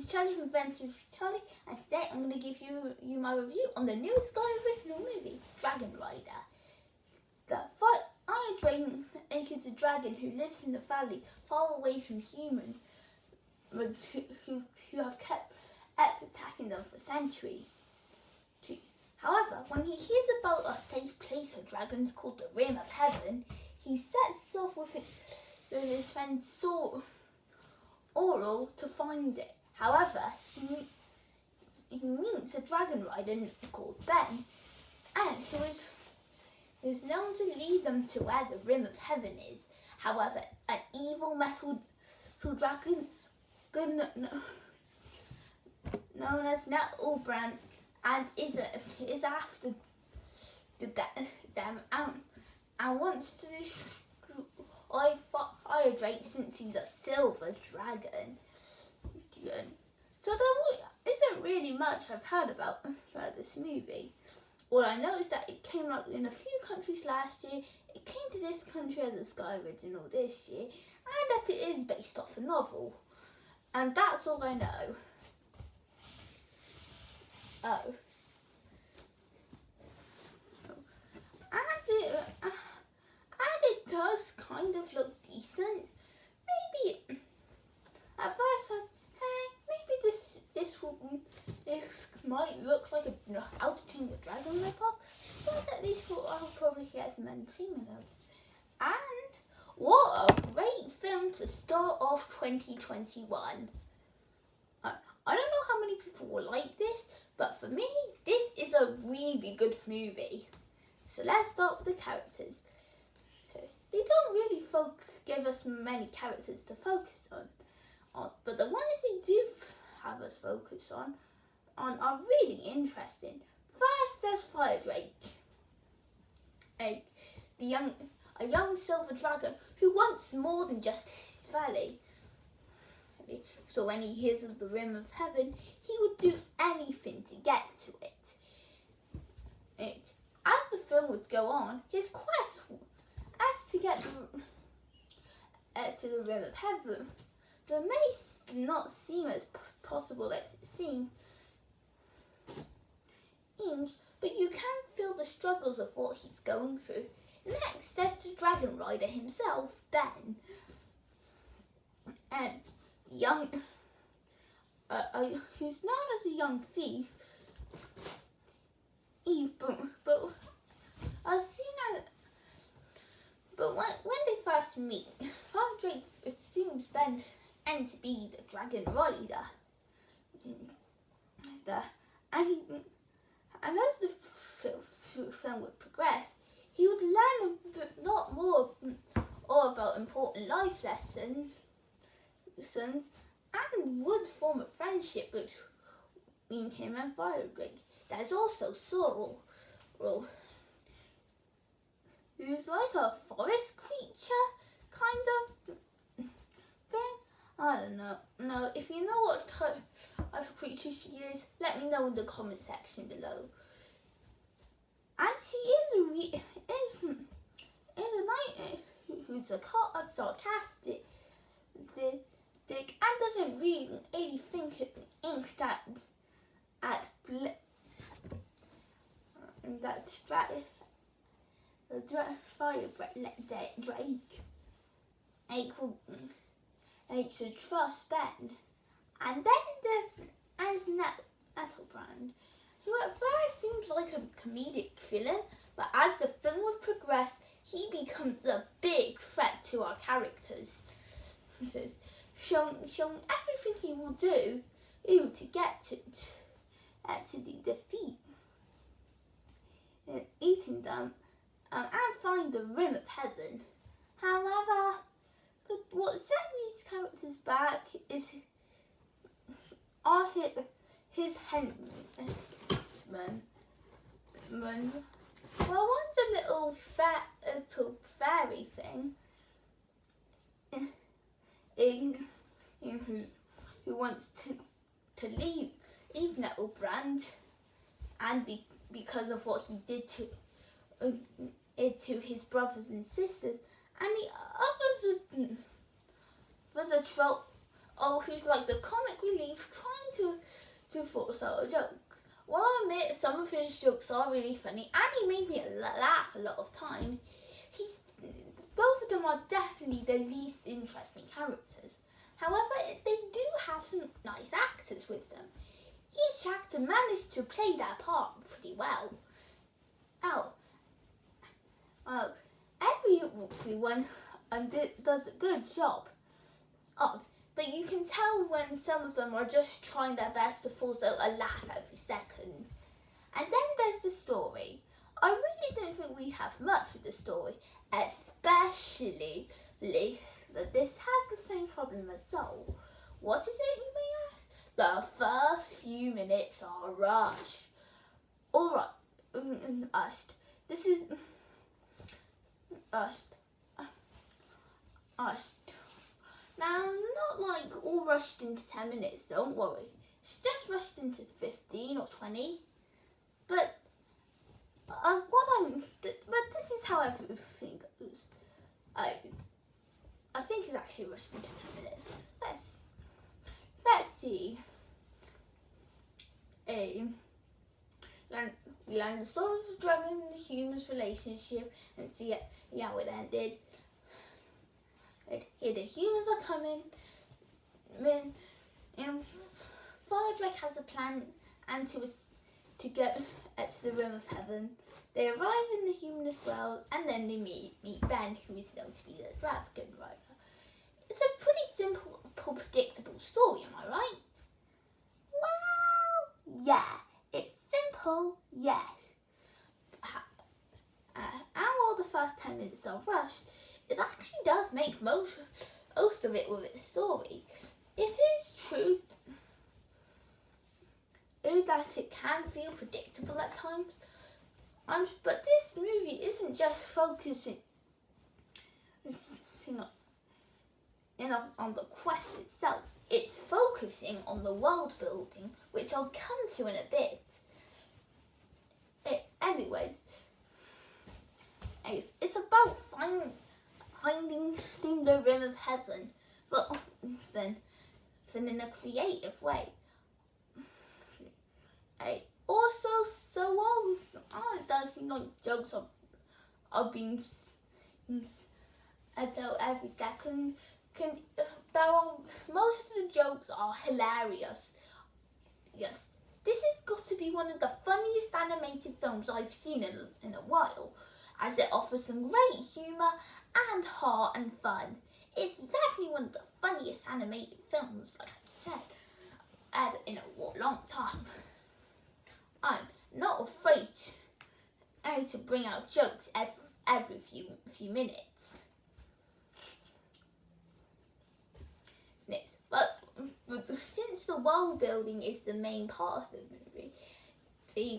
is Charlie from Friends with Charlie, and today I'm going to give you my review on the newest Sky original movie, Dragon Rider. The Iron Dragon is a dragon who lives in the valley far away from humans who have kept attacking them for centuries. However, when he hears about a safe place for dragons called the Rim of Heaven, he sets off with his friend Auril to find it. However, he meets a dragon rider called Ben, and who is known to lead them to where the Rim of Heaven is. However, an evil metal dragon known as Nettlebrand and is after them and wants to destroy Fire Drake since he's a silver dragon. So there isn't really much I've heard about this movie. All I know is that it came out in a few countries last year, it came to this country as a Sky original this year, and that it is based off a novel. And that's all I know. Oh. And it does kind of look decent. Maybe at first I maybe this might look like a How to Train Your Dragon ripoff, but at least I'll probably get some entertainment out of it. And what a great film to start off 2021. I don't know how many people will like this, but for me, this is a really good movie. So let's start with the characters. So they don't really give us many characters to focus on, but the ones they do have us focus on are really interesting. First, there's Fire Drake, a young silver dragon who wants more than just his valley. So when he hears of the Rim of Heaven, he would do anything to get to it. As the film would go on, his quest as to get to the Rim of Heaven, that may not seem as possible as it seems, but you can feel the struggles of what he's going through. Next, there's the Dragon Rider himself, Ben, and who's known as a young thief, Eve, but when they first meet, Fire Drake assumes Ben and to be the Dragon Rider. And as the film would progress, he would learn a lot more about important life lessons, and would form a friendship between him and Fire Drake. There's also Sorrel, who's like a forest creature kind of thing. I don't know. No, if you know what type of creature she is, let me know in the comment section below. And she is a knight who's sarcastic, and doesn't really think Fire Drake should trust Ben. And then there's Nettlebrand, who at first seems like a comedic villain, but as the film would progress, he becomes a big threat to our characters. Showing everything he will do to get to the defeat, eating them, and find the Rim of Heaven. However, what set these characters back are his henchmen. Well, one's a little fairy thing, who wants to leave Nettlebrand, and because of what he did to his brothers and sisters, and the others was a troll who's like the comic relief trying to force out a joke. While I admit some of his jokes are really funny and he made me laugh a lot of times, both of them are definitely the least interesting characters. However, they do have some nice actors with them. Each actor managed to play their part pretty well. Everyone does a good job. But you can tell when some of them are just trying their best to force out a laugh every second. And then there's the story. I really don't think we have much with the story, especially that this has the same problem as Soul. What is it, you may ask? The first few minutes are rushed. Alright, ushed. This is ushed. Now, not like all rushed into 10 minutes, don't worry. It's just rushed into 15 or 20. But this is how everything goes. I think it's actually rushed into 10 minutes. Let's see. We learn the story of the dragon and the human's relationship and see how it ended. Here the humans are coming. Fire Drake has a plan and to get to the Rim of Heaven. They arrive in the humanist world and then they meet Ben, who is known to be the dragon rider. It's a pretty simple, predictable story, am I right? Well, yeah, it's simple, yes. And while the first 10 minutes are rushed, it actually does make most of it with its story. It is true that it can feel predictable at times, but this movie isn't just focusing on the quest itself. It's focusing on the world building, which I'll come to in a bit. Anyways, it's about finding the Rim of Heaven, but in a creative way. Also, so while it does seem like jokes are being told every second, most of the jokes are hilarious. Yes, this has got to be one of the funniest animated films I've seen in a while, as it offers some great humour and heart and fun. It's definitely one of the funniest animated films, like I said, in a long time. I'm not afraid to bring out jokes every few minutes. But since the world building is the main part of the movie,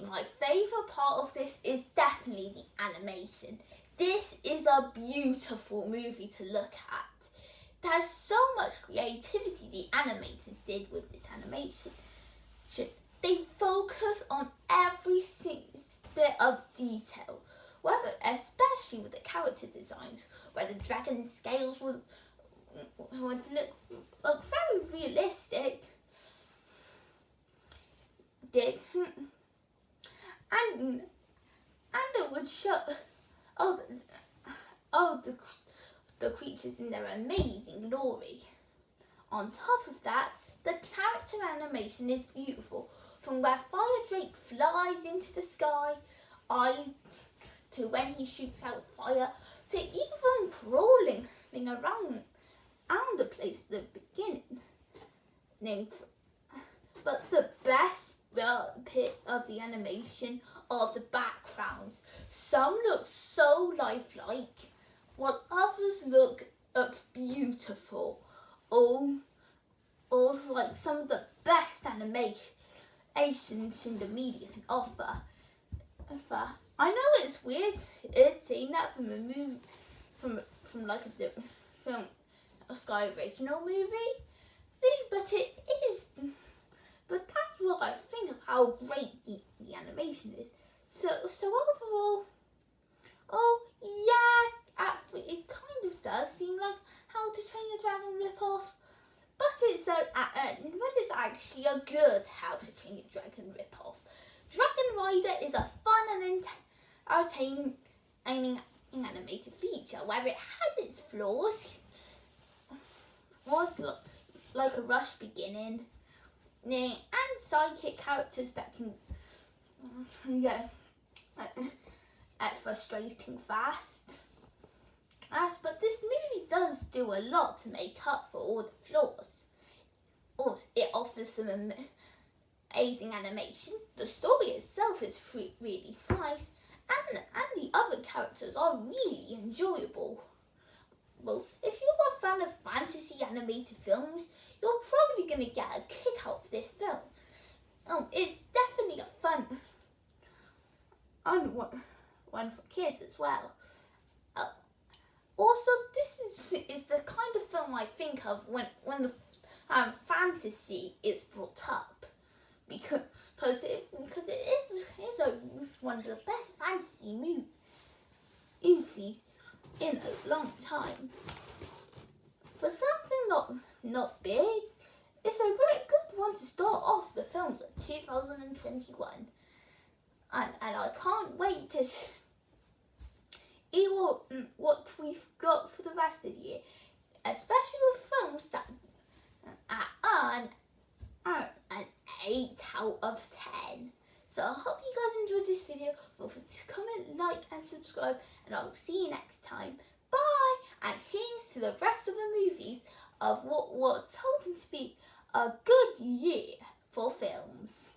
my favourite part of this is definitely the animation. This is a beautiful movie to look at. There's so much creativity the animators did with this animation. They focus on every single bit of detail, especially with the character designs, where the dragon scales would look very realistic. And it would show the creatures in their amazing glory. On top of that, the character animation is beautiful, from where Fire Drake flies into the sky, to when he shoots out fire, to even crawling around the place at the beginning. But the best bit of the animation are the backgrounds. Some look so lifelike, while others look beautiful. All like some of the best animations in the media can offer. I know it's weird seeing that from a movie, from a Sky original movie, but it is. But that's what I think of how great the animation is. So overall, it kind of does seem like How to Train Your Dragon ripoff, but it's but it's actually a good How to Train Your Dragon ripoff. Dragon Rider is a fun and entertaining animated feature where it has its flaws. Was like a rush beginning, and sidekick characters that can at frustrating fast. But this movie does do a lot to make up for all the flaws. Also, it offers some amazing animation. The story itself is really nice, and the other characters are really enjoyable. Well, if you're a fan of fantasy animated films, you're probably going to get a kick out of this film. It's definitely a fun one for kids as well. Also, this is the kind of film I think of when the fantasy is brought up, because it is one of the best fantasy movies in a long time. For something not big, it's a very good one to start off the films of 2021, and I can't wait to see what we've got for the rest of the year, especially with films that earn an 8 out of 10. So I hope you guys enjoyed this video. Don't forget to comment, like and subscribe, and I'll see you next time. Bye! And here's to the rest of the movies of what's hoping to be a good year for films.